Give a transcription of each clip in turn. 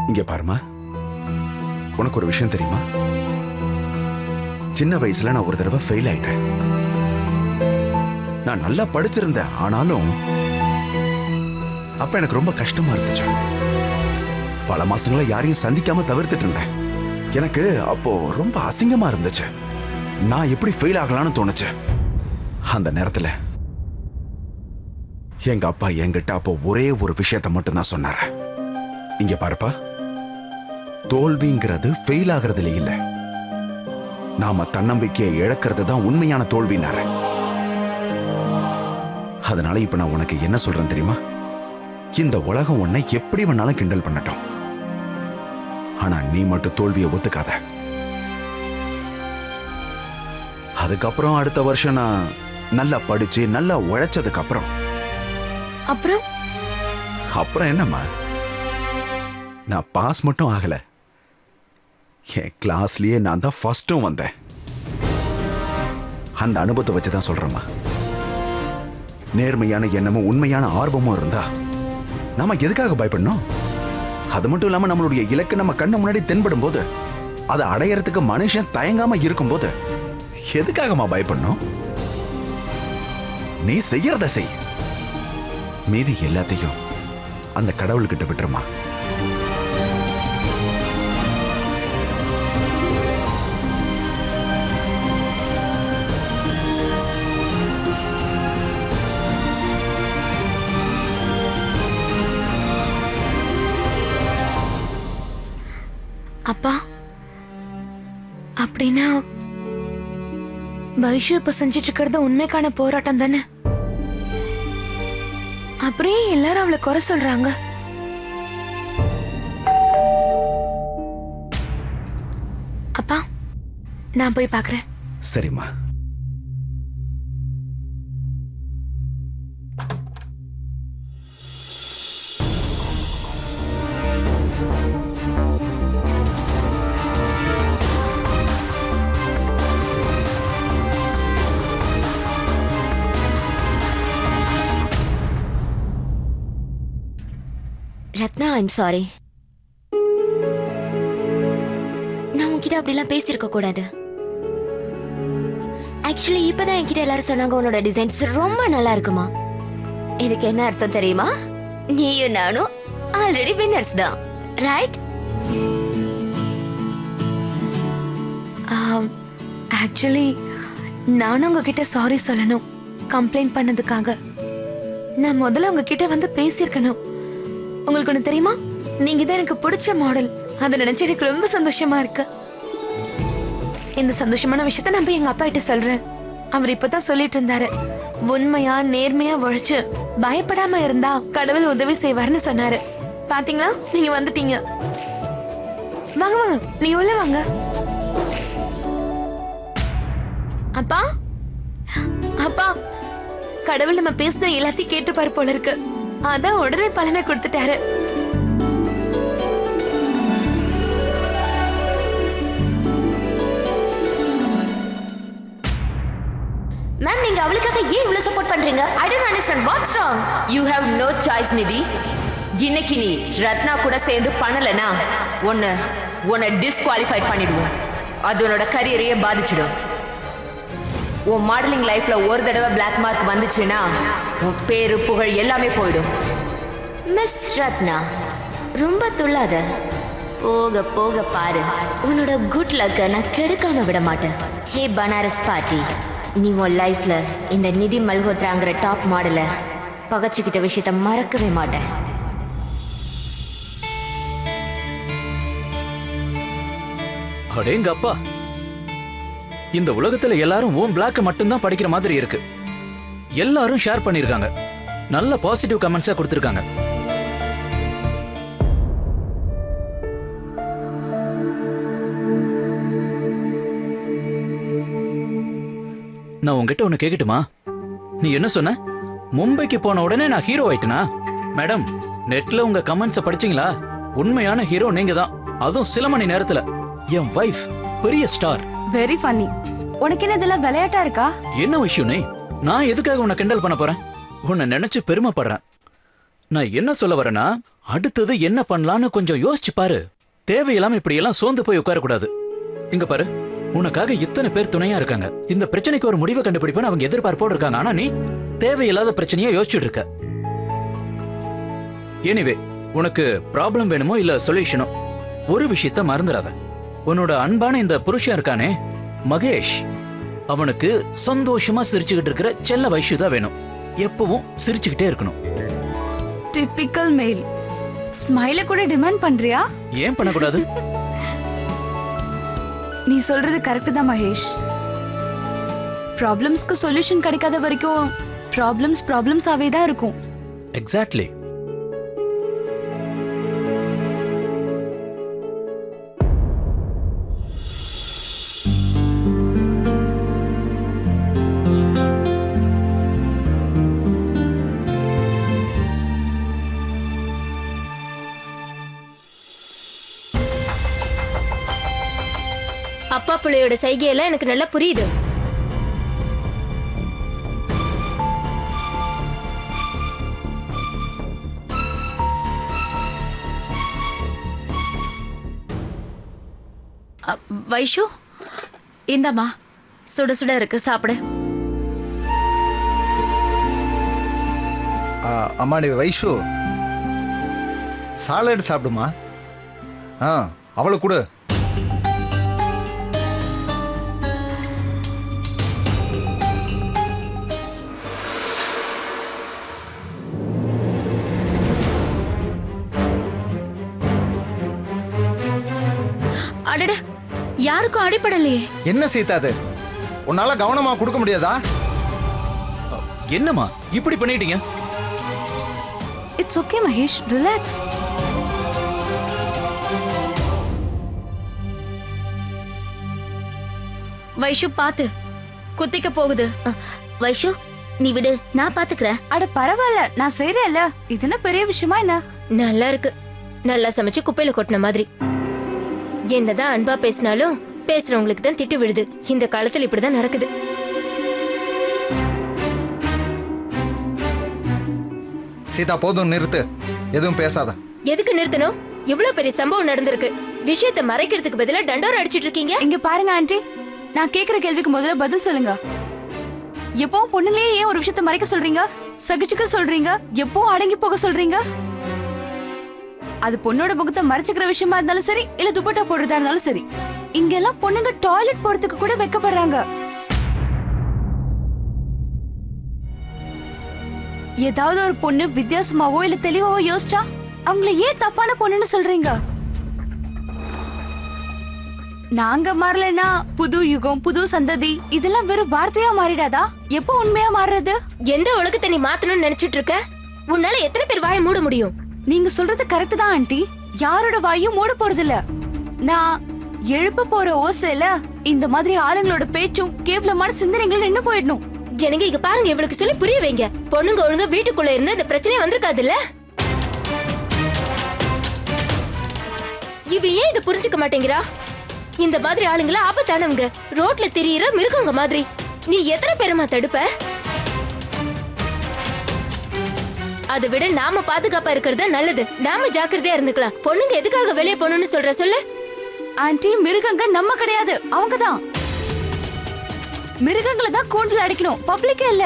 இங்க பாருமா, உனக்கு ஒரு விஷயம் தெரியுமா? சின்ன வயசுல நான் ஒரு தடவை ஃபெயில் ஆயிட்டேன். நான் நல்லா படிச்சிருந்தேன், ஆனாலும் அப்ப எனக்கு ரொம்ப கஷ்டமா இருந்துச்சு. பல மாசங்களா யாரையும் சந்திக்காம தவிர்த்துட்டு இருந்தேன். எனக்கு அப்போ ரொம்ப அசிங்கமா இருந்துச்சு. நான் எப்படி ஃபெயில் ஆகலாம்னு தோணுச்சு. அந்த நேரத்துல எங்க அப்பா என்கிட்ட அப்போ ஒரே ஒரு விஷயத்தை மட்டும் தான் சொன்னாரு. இங்க பாருப்பா, தோல்விங்கிறது ஃபெயில் ஆகிறதுல இல்ல, நாம தன்னம்பிக்கையை இழக்கிறது தான் உண்மையான தோல்வினாரு. அதனால இப்ப நான் உனக்கு என்ன சொல்றேன் தெரியுமா? இந்த உலகம் உன்னை எப்படி வேணாலும் கிண்டல் பண்ணட்டும், ஆனா நீ மட்டும் தோல்வியை ஒத்துக்காத. அதுக்கப்புறம் அடுத்த வருஷம் நான் நல்லா படிச்சு நல்லா உழைச்சதுக்கு அப்புறம் அப்புறம் என்னம்மா, நான் பாஸ் மட்டும் ஆகல, என் கிளாஸ்லயே நான் தான் ஃபர்ஸ்டும் வந்தேன். அந்த அனுபவத்தை வச்சுதான் சொல்றேம்மா, நேர்மையான எண்ணமும் உண்மையான ஆர்வமும் இருந்தா நாம எதுக்காக பயப்படணும்? அது மட்டும் இல்லாம நம்மளுடைய இலக்கு நம்ம கண்ணு முன்னாடி தென்படும் போது அதை அடையறதுக்கு மனுஷன் தயங்காம இருக்கும் போது எதுக்காகமா பயப்படணும்? நீ செய்யறத செய், மீதி எல்லாத்தையும் அந்த கடவுள்கிட்ட விட்டுருமா. அப்பா, அப்படின்னா வைஷு இப்ப செஞ்சிட்டு இருக்கிறது உண்மைக்கான போராட்டம் தானே? அப்படியே எல்லாரும் அவளை குறை சொல்றாங்க. அப்பா, நான் போய் பார்க்கறேன். சரிம்மா. Ratna, I'm sorry. நான் உன்கிட்ட அப்படிலாம் பேசியிருக்க கூடாது. ஆக்சுவலி இப்பதான் என்கிட்ட எல்லாரும் சொன்னாங்க உன்னோட டிசைன்ஸ் ரொம்ப நல்லா இருக்குமா. இதுக்கு என்ன அர்த்தம் தெரியுமா? நீயும் நானும் ஆல்ரெடி வின்னர்ஸ் தான், ரைட்? ஆக்சுவலி நானும் உங்ககிட்ட சாரி சொல்லணும் கம்ப்ளைண்ட் பண்ணதுக்காக. நான் முதல்ல உங்ககிட்ட வந்து பேசியிருக்கணும். உங்களுக்கு ஒண்ணு தெரியுமா, நீங்க தான் எனக்கு பிடிச்ச மாடல். அதை நினைச்சு எனக்கு ரொம்ப சந்தோஷமா இருக்கு. இந்த சந்தோஷமான விஷயத்த நான் போய் எங்க அப்பா கிட்ட சொல்றேன். அவர் இப்பதான் சொல்லிட்டு இருந்தாரு, உண்மையா நேர்மையா உழைச்சு பயப்படாம இருந்தா கடவுள் உதவி செய்வார்னு சொன்னாரு. பாத்தீங்களா, நீங்க வந்துட்டீங்க. வாங்க வாங்க, நீங்க உள்ள வாங்க. அப்பா, அப்பா, கடவுள் நம்ம பேசின எல்லாத்தையும் கேட்டுப்பாரு போல இருக்கு. அதான் உடனே பலனை கொடுத்துட்டாரு. மேம், நீங்க அவளுக்காக ஏன் இவ்வளவு சப்போர்ட் பண்றீங்க? I don't understand what's wrong. You have no choice, நிதி. இன்னைக்கு நீ ரத்னா கூட சேர்ந்து பண்ணலனா உன்னை டிஸ்குவாலிஃபைட் பண்ணிடுவோம். அது உன்னோட கரியரையே பாதிச்சிடும். உன் மாடலிங் லைஃப்ல ஒரு தடவை பிளாக் மார்க் வந்துச்சுன்னா உன் பேரு புகழ் எல்லாமே போயிடும். மிஸ் ரத்னா, ரொம்ப துள்ளாத. போக போக பாரு, உன்னோட குட் லக்க நான் கெடுக்காம விட மாட்டேன். ஹே பனாரஸ் பார்ட்டி, நீ உன் லைஃப்ல இந்த நிதி மல்ஹோத்ராங்கிற டாப் மாடலை பகச்சுக்கிட்ட விஷயத்த மறக்கவே மாட்டேன். அடேங்கப்பா, இந்த உலகத்துல எல்லாரும் ஓம் பிளாக் மட்டும்தான் படிக்கிற மாதிரி இருக்கு. எல்லாரும் ஷேர் பண்ணிருக்காங்க, நல்ல பாசிட்டிவ் கமெண்ட்ஸா கொடுத்திருக்காங்க. நான் உங்ககிட்ட ஒண்ணு கேக்கட்டுமா? நீ என்ன சொன்ன? மும்பைக்கு போன உடனே நான் ஹீரோ ஆயிட்டனா? மேடம், நெட்ல உங்க கமெண்ட்ஸை படிச்சீங்களா? உண்மையான ஹீரோ நீங்க தான், அதுவும் சில மணி நேரத்துல. என் வைஃப் பெரிய ஸ்டார். Very funny. உனக்கு என்ன இதெல்லாம் விளையாட்டா இருக்கா? என்ன விஷயம்? நான் எதுக்காக உன்னை கிண்டல் பண்ண போறேன்? உன்னை நினைச்சு பெருமைப்படுறேன். நான் என்ன சொல்ல வரேன்னா, அடுத்தது என்ன பண்ணலாம்னு கொஞ்சம் யோசிச்சு பாரு. தேவையில்லாம இப்படி எல்லாம் சோர்ந்து போய் உட்கார கூடாது. இங்க பாரு, உனக்காக இத்தனை பேர் துணையா இருக்காங்க. இந்த பிரச்சனைக்கு ஒரு முடிவை கண்டுபிடிப்பேன்னு அவங்க எதிர்பார்ப்போடு இருக்காங்க. ஆனா நீ தேவையில்லாத பிரச்சனையா யோசிச்சுட்டு இருக்க. எனிவே, உனக்கு ப்ராப்ளம் வேணுமோ இல்ல சொல்யூஷனோ, ஒரு விஷயத்த மறந்துடாத. உன்னோட அன்பான இந்த புருஷன் இருக்கானே மகேஷ், அவனுக்கு சந்தோஷமா சிரிச்சுக்கிட்டு இருக்கிற செல்ல வைஷு தான் வேணும். எப்பவும் சிரிச்சுக்கிட்டே இருக்கணும். டிபிக்கல் மேல். ஸ்மைல கூட டிமாண்ட் பண்றியா? ஏன் பண்ணக்கூடாது? நீ சொல்றது கரெக்ட் தான் மகேஷ். ப்ராப்ளம்ஸ்க்கு சொல்யூஷன் கிடைக்காத வரைக்கும் ப்ராப்ளம்ஸாவே தான் இருக்கும். எக்ஸாக்ட்லி. அப்பா பிள்ளையோட சைகையெல்லாம் எனக்கு நல்லா புரியுது. வைஷு, இந்தம்மா சுட சுட இருக்கு, சாப்பிடு. அம்மாடி வைஷு, சாலட் சாப்பிடுமா? அவளுக்கு கொடு. அடட, யாருக்கும் அடிபடலையே. என்ன சீதா அது? உன்னால கவனமா கொடுக்க முடியாதா? என்னம்மா இப்படி பண்ணிட்டீங்க? It's okay Mahesh, relax. Vaishu பாத்து, குத்திக்க போகுது. வைஷு, நீ விடு, நான் பாத்துக்கிறேன். அட பரவாயில்ல, நான் செய்யறேன்ல. இது என்ன பெரிய விஷயமா என்ன? நல்லா இருக்கு. நல்லா சமைச்சு குப்பையில கொட்டின மாதிரி. என்னதான் அன்பா பேசினாலும் பேசுறவங்களுக்கு தான் திட்டு விடுது. இந்த காலத்துல இப்படிதான் நடக்குது. சீதா போதும், நிறுத்து. எதுவும் பேசாத. எதுக்கு நிறுத்தணும்? இவ்வளவு பெரிய சம்பவம் நடந்திருக்கு. விஷயத்தை மறைக்கிறதுக்கு பதிலா டண்டோர அடிச்சிட்டு இருக்கீங்க. இங்க பாருங்க ஆண்டி, நான் கேக்குற கேள்விக்கு முதல்ல பதில் சொல்லுங்க. எப்பவும் பொண்ணுங்களே ஏன் ஒரு விஷயத்தை மறைக்க சொல்றீங்க, சகிச்சுக்க சொல்றீங்க, எப்பவும் அடங்கி போக சொல்றீங்க? அது பொண்ணோட முகத்தை மறைச்சுக்கிற விஷயமா இருந்தாலும் சரி, இல்ல துப்பட்டா போடுறதா இருந்தாலும் சரி, இங்க எல்லாம் பொண்ணுங்க டாய்லெட் போறதுக்கு கூட வெக்கப்படுறாங்க. ஏதாவது ஒரு பொண்ணு வித்தியாசமாவோ இல்ல தெளிவாவோ யோசிச்சா அவங்கள ஏன் தப்பான பொண்ணுன்னு சொல்றீங்க? நாங்க மாறலனா புது யுகம், புது சந்ததி, இதெல்லாம் வெறும் வார்த்தையா மாறிடாதா? எப்போ உண்மையா மாறுறது? எந்த உலகத்தை நீ மாத்தணும்னு நினைச்சிட்டு இருக்க? உன்னால எத்தனை பேர் வாயை மூட முடியும்? நீங்க சொல்றது கரெக்ட் தான் ஆண்டி. யாரோட வாயும் மூட போறது இல்ல. நான் எழுப்ப போற ஓசையில இந்த மாதிரி ஆளுங்களோட பேச்சும் கேவலமான சிந்தனைகள் நின்னு போயிடணும். ஜனங்க இங்க பாருங்க, இவளுக்கு சொல்லி புரிய வைங்க. பொண்ணுங்க ஒழுங்கா வீட்டுக்குள்ள இருந்து இந்த பிரச்சனையே வந்திருக்காது இல்ல. இவ ஏன் இதை புரிஞ்சுக்க மாட்டேங்கிறா? இந்த மாதிரி ஆளுங்களை ஆபத்தானவங்க, ரோட்ல திரியிற மிருகங்க மாதிரி. நீ எத்தனை பேரமா தடுப்ப? அதை விட நாம பாதுகாப்பா இருக்கிறது நல்லது. நாம ஜாக்கிரதையா இருந்துக்கலாம். பொண்ணுங்க எதுக்காக வெளியே போகணும்னு சொல்ற சொல்லு. ஆண்டி, மிருகங்க நம்ம கிடையாது, அவங்கதான். மிருகங்களை தான் கூண்டில் அடிக்கணும், பப்ளிக்கே இல்ல.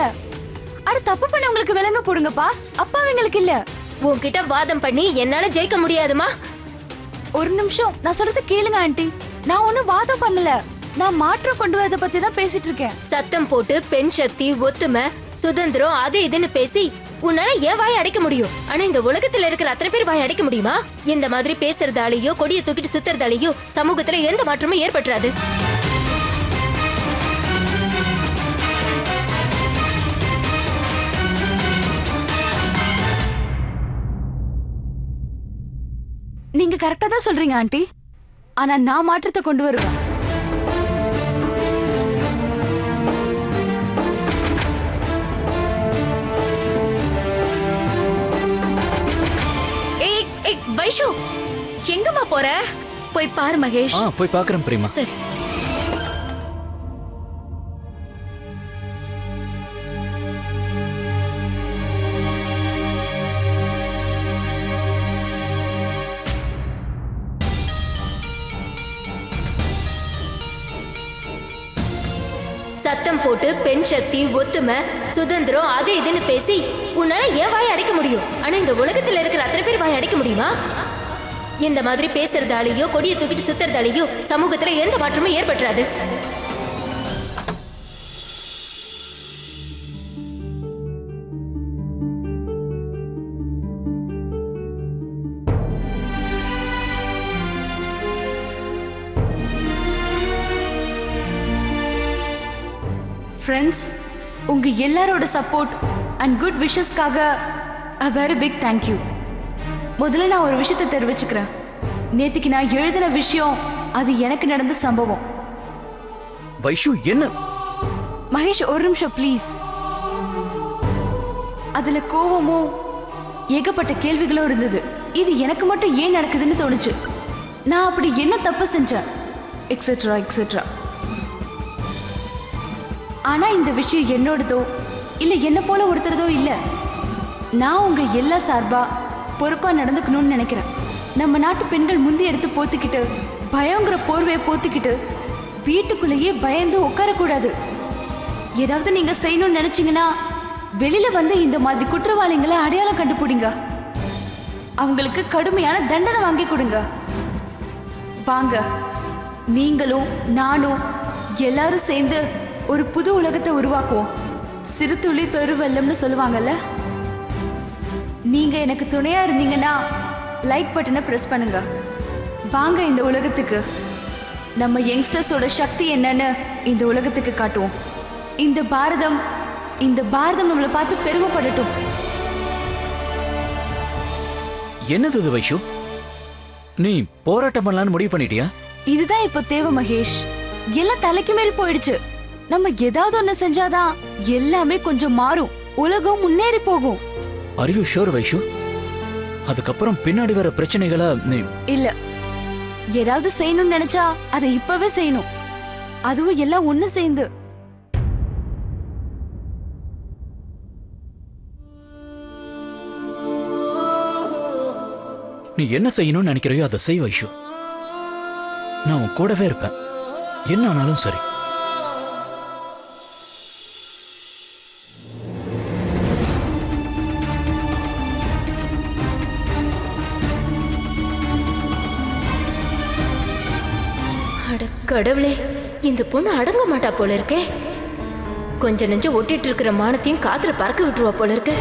அட தப்பு பண்ணவங்களுக்கு விலங்க போடுங்கப்பா, அப்பாவிங்களுக்கு இல்ல. உன்கிட்ட வாதம் பண்ணி என்னால ஜெயிக்க முடியாதுமா. ஒரு நிமிஷம், நான் சொல்றது கேளுங்க ஆண்டி. நான் ஒண்ணும் வாதம் பண்ணல, நான் மாற்றம் கொண்டு வரத பத்தி தான் பேசிட்டு இருக்கேன். சத்தம் போட்டு பெண் சக்தி, ஒத்துமை, சுதந்திரம் அது இதுன்னு பேசி உன்னால ஏன் வாய் அடைக்க முடியும்? ஆனா இந்த உலகத்துல இருக்கிற அத்தனை பேர் வாய் அடைக்க முடியுமா? இந்த மாதிரி பேசுறதாலேயோ கொடியை தூக்கிட்டு சுத்துறதாலேயோ சமூகத்துல எந்த மாற்றமும் ஏற்பட்டுறாது. நீங்க கரெக்டா தான் சொல்றீங்க ஆண்டி. ஆனா நான் மாற்றத்தை கொண்டு வருவேன். வைஷு, எங்கம்மா போற? போய் பாரு மகேஷ். போய் பாக்குறேன் பிரேமா. சரி. சத்தம் போட்டு பெண் சக்தி, ஒத்துமை, சுதந்திரம் அது இதுன்னு பேசி உன்னால ஏன் வாயை அடைக்க முடியும்? ஆனா இந்த உலகத்துல இருக்கிற அத்தனை பேர் வாயை அடைக்க முடியுமா? இந்த மாதிரி பேசுறதாலேயோ கொடியை தூக்கிட்டு சுத்துறதாலேயோ சமூகத்துல எந்த மாற்றமும் ஏற்பட்டுறாது. ஃப்ரெண்ட்ஸ், உங்க எல்லாரோட சப்போர்ட் அண்ட் குட் விஷஸ்க்காக a very big thank you. முதல்ல நான் ஒரு விஷயத்தை தெரிவிச்சுக்கிறேன். நேத்திக்கு நான் எழுதின விஷயம் அது எனக்கு நடந்த சம்பவம். வைஷு என்ன? மகேஷ் ஒரு நிமிஷம் ப்ளீஸ். அதுல கோவமும் ஏகப்பட்ட கேள்விகளும் இருந்தது. இது எனக்கு மட்டும் ஏன் நடக்குதுன்னு தோணுச்சு. நான் அப்படி என்ன தப்பு செஞ்சேன் எக்ஸெட்ரா எக்ஸெட்ரா. ஆனா இந்த விஷயம் என்னோடதோ இல்ல என்ன போல ஒருத்தரதோ இல்ல. நான் உங்க எல்லா சார்பா பொறுப்பா நடந்துக்கணும்னு நினைக்கிறேன். நம்ம நாட்டு பெண்கள் முந்தி எடுத்து போத்திக்கிட்டு பயங்கிற போர்வையை போத்திக்கிட்டு வீட்டுக்குள்ளேயே பயந்து உட்காரக்கூடாது. ஏதாவது நீங்க செய்யணும்னு நினைச்சீங்கன்னா வெளியில வந்து இந்த மாதிரி குற்றவாளிகளை அடையாளம் கண்டுபிடிங்க. அவங்களுக்கு கடுமையான தண்டனை வாங்கி கொடுங்க. வாங்க, நீங்களும் நானும் எல்லாரும் சேர்ந்து ஒரு புது உலகத்தை உருவாக்குவோம். சிறு துளி பெருவெல்லம்னு சொல்லுவாங்கல்ல. நீங்க எனக்கு துணையா இருந்தீங்கன்னா லைக் பட்டனை பிரஸ் பண்ணுங்க. வாங்க, இந்த உலகத்துக்கு நம்ம யங்ஸ்டர்ஸோட சக்தி என்னன்னு இந்த உலகத்துக்கு காட்டுவோம். இந்த பாரதம் நம்மளை பார்த்து பெருமைப்படட்டும். என்னது இது வைஷு? நீ போராட்டம் பண்ணலான்னு முடிவு பண்ணிட்டியா? இதுதான் இப்ப தேவை மகேஷ். எல்லாம் தலைக்கு மேல் போயிடுச்சு. நம்ம ஏதாவது ஒண்ணு செஞ்சாதான் எல்லாமே கொஞ்சம் மாறும். உலகம் முன்னேறி போகும். Are you sure Vaishu? அதுக்கப்புறம் பின்னாடி வர பிரச்சனைகளை நீ இல்ல, ஏதாவது செய்யணும்னு நினைச்சா அதை இப்பவே செய்யணும். அதுவும் எல்லாம் ஒண்ணு சேர்ந்து. நீ என்ன செய்யணும்னு நினைக்கிறையோ அதை செய் வைஷு. நான் உன் கூடவே இருப்பேன், என்ன ஆனாலும் சரி. கடவுளே, இந்த பொண்ணு அடங்க மாட்டா போல இருக்கே. கொஞ்ச நெஞ்சம் ஒட்டிட்டு இருக்கிற மானத்தையும் காத்துல பறக்க விட்டுருவா போல இருக்கு.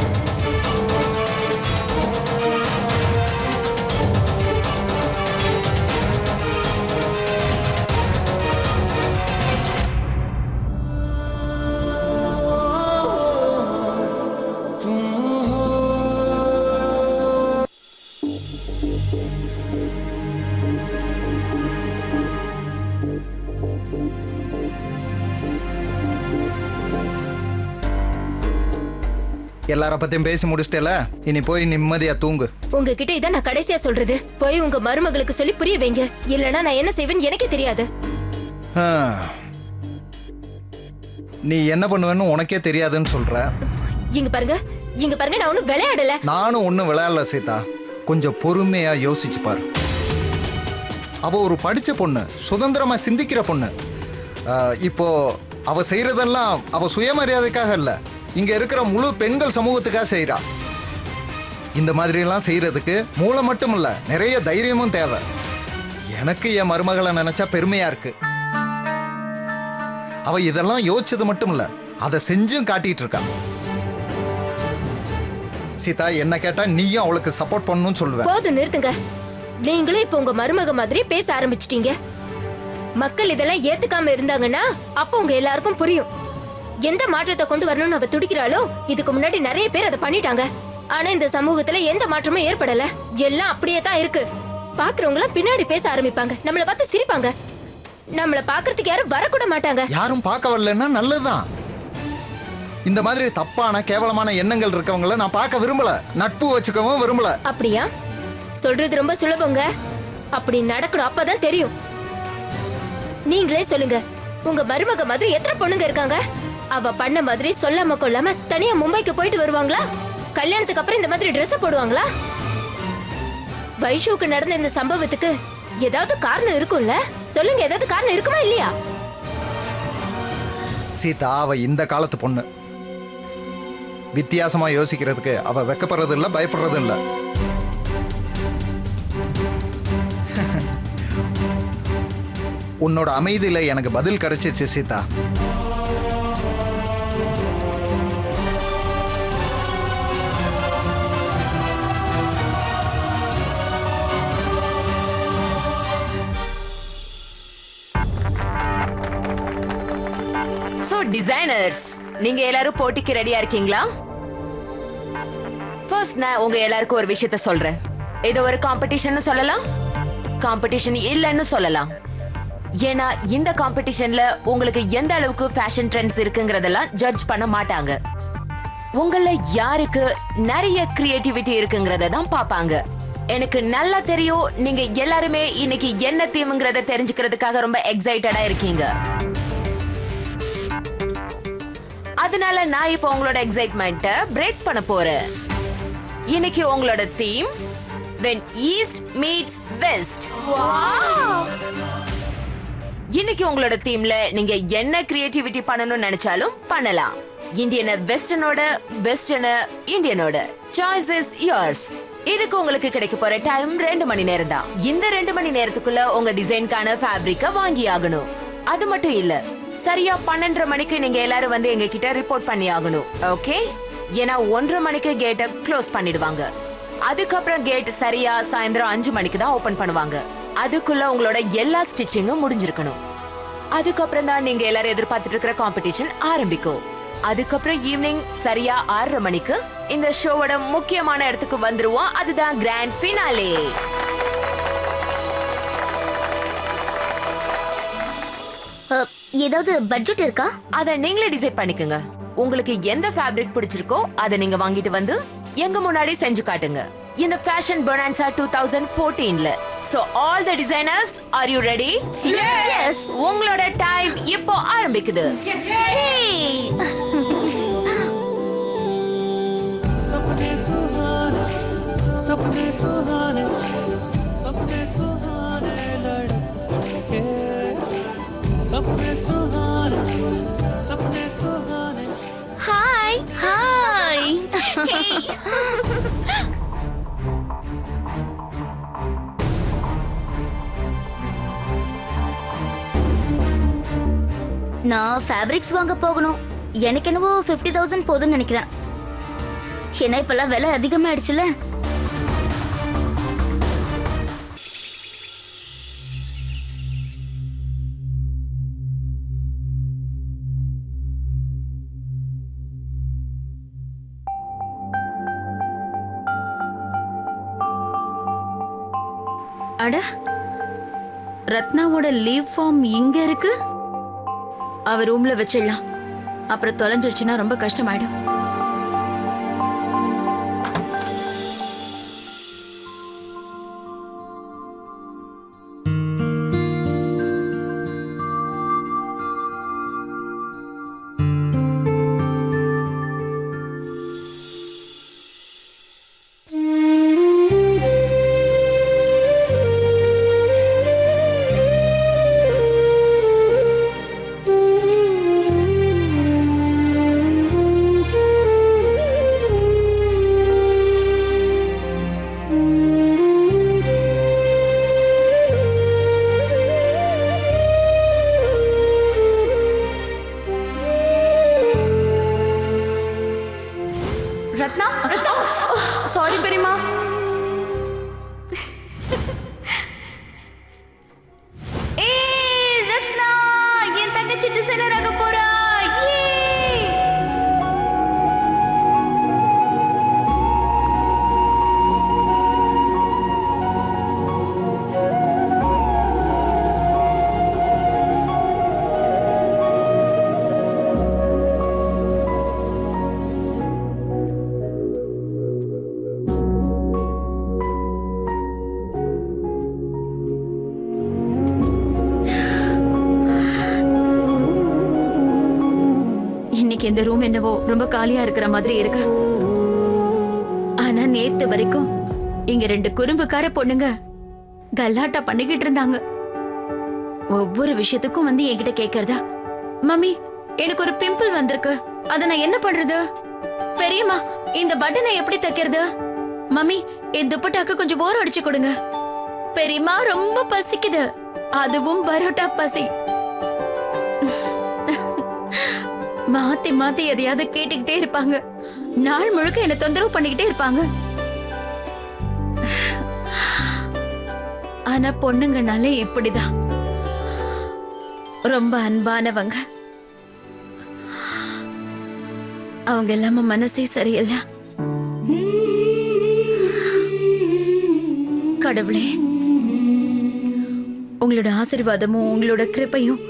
எல்லார பத்தியும் பேசி முடிச்சிட்டல, இனி போய் நிம்மதியா தூங்கு. உங்ககிட்ட இதான் நான் கடைசியா சொல்றது. போய் உங்க மருமகளுக்கு சொல்லி புரிய வைங்க. இல்லனா நான் என்ன செய்வேன்னு எனக்கே தெரியாது. நீ என்ன பண்ணுவேன்னு உனக்கே தெரியாதுன்னு சொல்ற. இங்க பாருங்க, நான் ஒன்னும் விளையாடல. நானும் ஒன்னும் விளையாடல சீதா. கொஞ்சம் பொறுமையா யோசிச்சு பாரு. அவ ஒரு படிச்ச பொண்ணு, சுதந்திரமா சிந்திக்கிற பொண்ணு. இப்போ அவ செய்யறதெல்லாம் அவ சுயமரியாதைக்காக இல்ல, இங்க இருக்கிற முழு பெண்கள் சமூகத்துக்காக செய்யறா. இந்த மாதிரி எல்லாம் செய்யறதுக்கு மூளை மட்டும் இல்ல, நிறைய தைரியமும் தேவை. எனக்கு என் மருமகளை நினைச்சா பெருமையா இருக்கு. அவ இதெல்லாம் யோசிச்சது மட்டும் இல்ல, அதை செஞ்சும் காட்டிட்டு இருக்கா. சீதா, என்ன கேட்டா நீயும் அவளுக்கு சப்போர்ட் பண்ணணும்னு சொல்லுவேன். போதும், நிறுத்துங்க. நீங்களும் இப்ப உங்க மருமக மாதிரி பேச ஆரம்பிச்சிட்டீங்க. மக்கள் இதெல்லாம் ஏத்துக்காம இருந்தாங்கன்னா அப்ப உங்க எல்லாருக்கும் புரியும். எந்த மாற்றத்தை கொண்டு வரணும்னு அவ துடிக்கிறாளோ, இதுக்கு முன்னாடி நிறைய பேர் அதை பண்ணிட்டாங்க. ஆனா இந்த சமூகத்துல எந்த மாற்றமும் ஏற்படல. எல்லாம் அப்படியே தான் இருக்கு. பாக்குறவங்க பின்னாடி பேச ஆரம்பிப்பாங்க, நம்மள பார்த்து சிரிப்பாங்க. நம்மள பாக்குறதுக்கு யாரும் வரக்கூட மாட்டாங்க. யாரும் பார்க்க வரலன்னா நல்லதுதான். இந்த மாதிரி தப்பான கேவலமான எண்ணங்கள் இருக்கவங்கள நான் பார்க்க விரும்பல, நட்பு வச்சுக்கவும் விரும்பல. அப்படியா? சொல்றது ரொம்ப சுலபங்க. அப்படி நடக்கணும், அப்பதான் தெரியும். நீங்களே சொல்லுங்க, உங்க மருமக மாதிரி எத்தனை பொண்ணுங்க இருக்காங்க? அவ பண்ண மாதிரி சொல்லாம கொள்ளாம தனியா மும்பைக்கு போயிட்டு வருவாங்களா? கல்யாணத்துக்கு அப்புறம் இந்த மாதிரி ட்ரெஸ் போடுவாங்களா? வைஷுக்கு நடந்த இந்த சம்பவத்துக்கு ஏதாவது காரணம் இருக்கும்ல? சொல்லுங்க, ஏதாவது காரணம் இருக்குமா இல்லையா? சீதா அவ இந்த காலத்து பொண்ணு. வித்தியாசமா யோசிக்கிறதுக்கு அவ வெக்கப்படுறது இல்ல, பயப்படுறது இல்ல. உன்னோட அமைதியில எனக்கு பதில் கிடைச்சிச்சு சீதா. டிசைனர்ஸ், நீங்க எல்லாரும் போட்டிக்கு ரெடியா இருக்கீங்களா? ஃபர்ஸ்ட் நான் உங்க எல்லாருக்கும் ஒரு விஷயத்த சொல்றேன். இது ஒரு காம்படிஷன் சொல்லலாம், காம்படிஷன் இல்லைன்னு சொல்லலாம். ஏன்னா இந்த காம்படிஷன்ல உங்களுக்கு எந்த அளவுக்கு ஃபேஷன் ட்ரெண்ட்ஸ் இருக்குங்கிறதெல்லாம் ஜட்ஜ் பண்ண மாட்டாங்க. உங்கள யாருக்கு நிறைய கிரியேட்டிவிட்டி இருக்குங்கிறத தான் பாப்பாங்க. எனக்கு நல்லா தெரியும் நீங்க எல்லாருமே இன்னைக்கு என்ன தீம்ங்கிறத தெரிஞ்சுக்கிறதுக்காக ரொம்ப எக்ஸைட்டடா இருக்கீங்க. அதனால நான் இப்போ உங்களோட எக்ஸைட்மெண்ட்ட பிரேக் பண்ண போறேன். இன்னைக்கு உங்களோட theme when east meets west. இன்னைக்கு உங்களோட தீம்ல நீங்க என்ன கிரியேட்டிவிட்டி பண்ணணும்னு நினைச்சாலும் பண்ணலாம். இந்தியன வெஸ்டர்னோட, வெஸ்டர்ன இந்தியனோட. Choice is yours. இதுக்கு உங்களுக்கு கிடைக்க போற டைம் 2 மணி நேரம் தான். இந்த 2 மணி நேரத்துக்குள்ள உங்க டிசைனுக்கான ஃபேப்ரிக்க வாங்கி ஆகணும். அது மட்டும் இல்ல, சரியா 12:30 மணிக்கு நீங்க எல்லாரும் வந்து எங்க கிட்ட ரிப்போர்ட் பண்ணி ஆகணும். ஓகே? ஏன்னா 1:30 மணிக்கு கேட்டை க்ளோஸ் பண்ணிடுவாங்க. அதுக்கப்புறம் கேட் சரியா சாயந்தரம் 5 மணிக்கு தான் ஓபன் பண்ணுவாங்க. அதுக்குள்ள உங்களோட எல்லா ஸ்டிச்சிங்கும் முடிஞ்சிருக்கணும். அதுக்கப்புறம் தான் நீங்க எல்லாரும் எதிர்பார்த்துட்டு இருக்கிற காம்படிஷன் ஆரம்பிக்கும். அதுக்கப்புறம் ஈவினிங் சரியா 6:30 மணிக்கு இந்த ஷோவோட முக்கியமான இடத்துக்கு வந்துருவோம். அதுதான் கிராண்ட் ஃபினாலே. ஏதாவது பட்ஜெட் இருக்கா? அத நீங்களே டிசைட் பண்ணிக்கங்க. உங்களுக்கு எந்த ஃபேப்ரிக் பிடிச்சிருக்கோ அதை நீங்க வாங்கிட்டு வந்து எங்க முன்னாடி செஞ்சு காட்டுங்க. இந்த ஃபேஷன் பொனான்சா 2014ல. So all the designers, are you ready? Yes. உங்களோட டைம் இப்போ ஆரம்பிக்குது. सपने सुहाने, सपने सुहाने, सपने सुहाने लड़के, सपने सुहाने, सपने सुहाने. Hi hi. நான் ஃபேப்ரிக்ஸ் வாங்க போகணும். எனக்கு என்னவோ 50,000 போதும்னு நினைக்கிறேன். ஏன்னா இப்பெல்லாம் விலை அதிகமாயிடுச்சுல. அட, ரத்னாவோட லீவ் ஃபார்ம் இங்க இருக்கு. அவ ரூம்ல வச்சிடலாம். அப்புறம் தொலைஞ்சிருச்சுன்னா ரொம்ப கஷ்டமாயிடும். ரத்னா, ரத்னா, சாரி பெரியமா. ஏய் ரத்னா, என் தங்கச்சி டிசைனர் ஆக போறா. இந்த ரூம் என்னவோ ரொம்ப காலியா இருக்கிற மாதிரி இருக்கு. ஆனா நேத்து வரைக்கும் இங்க 2 குறும்புக்கார பொண்ணுங்க கல்லாட்டா பண்ணிக்கிட்டு இருந்தாங்க. ஒவ்வொரு விஷயத்துக்கும் வந்து என்கிட்ட கேக்குறதா, மம்மி எனக்கு ஒரு பிம்பிள் வந்திருக்கு. அத நான் என்ன பண்றது? பெரியம்மா, இந்த பட்டனை எப்படி தைக்கிறது? மம்மி, இந்த துப்பட்டாக்கு கொஞ்சம் போர் அடிச்சு கொடுங்க. பெரியம்மா, ரொம்ப பசிக்குது, அதுவும் பரோட்டா பசி. மாத்தி மாத்தி எதையாவது கேட்டுக்கிட்டே இருப்பாங்க. நாள் முழுக்க என்ன தொந்தரவு பண்ணிக்கிட்டே இருப்பாங்க. ஆனா பொண்ணுங்கனாலே இப்படிதான், ரொம்ப அன்பானவங்க. அவங்க இல்லாம மனசே சரியில்லை. கடவுளே, உங்களோட ஆசீர்வாதமும் உங்களோட கிருபையும்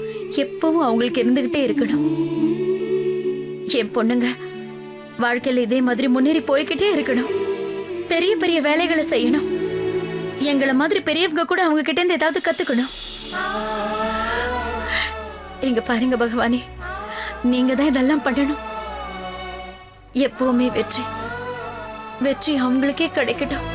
எப்பவும் அவங்களுக்கு இருந்துகிட்டே இருக்கணும். என் பொண்ணுங்க வாழ்க்கையில இதே மாதிரி முன்னேறி போய்கிட்டே இருக்கணும். பெரிய பெரிய வேலைகளை செய்யணும். எங்களை மாதிரி பெரியவங்க கூட அவங்க கிட்ட இருந்து ஏதாவது கத்துக்கணும். இங்க பாருங்க பகவானே, நீங்க தான் இதெல்லாம் பண்ணணும். எப்பவுமே வெற்றி வெற்றி அவங்களுக்கே கிடைக்கட்டும்.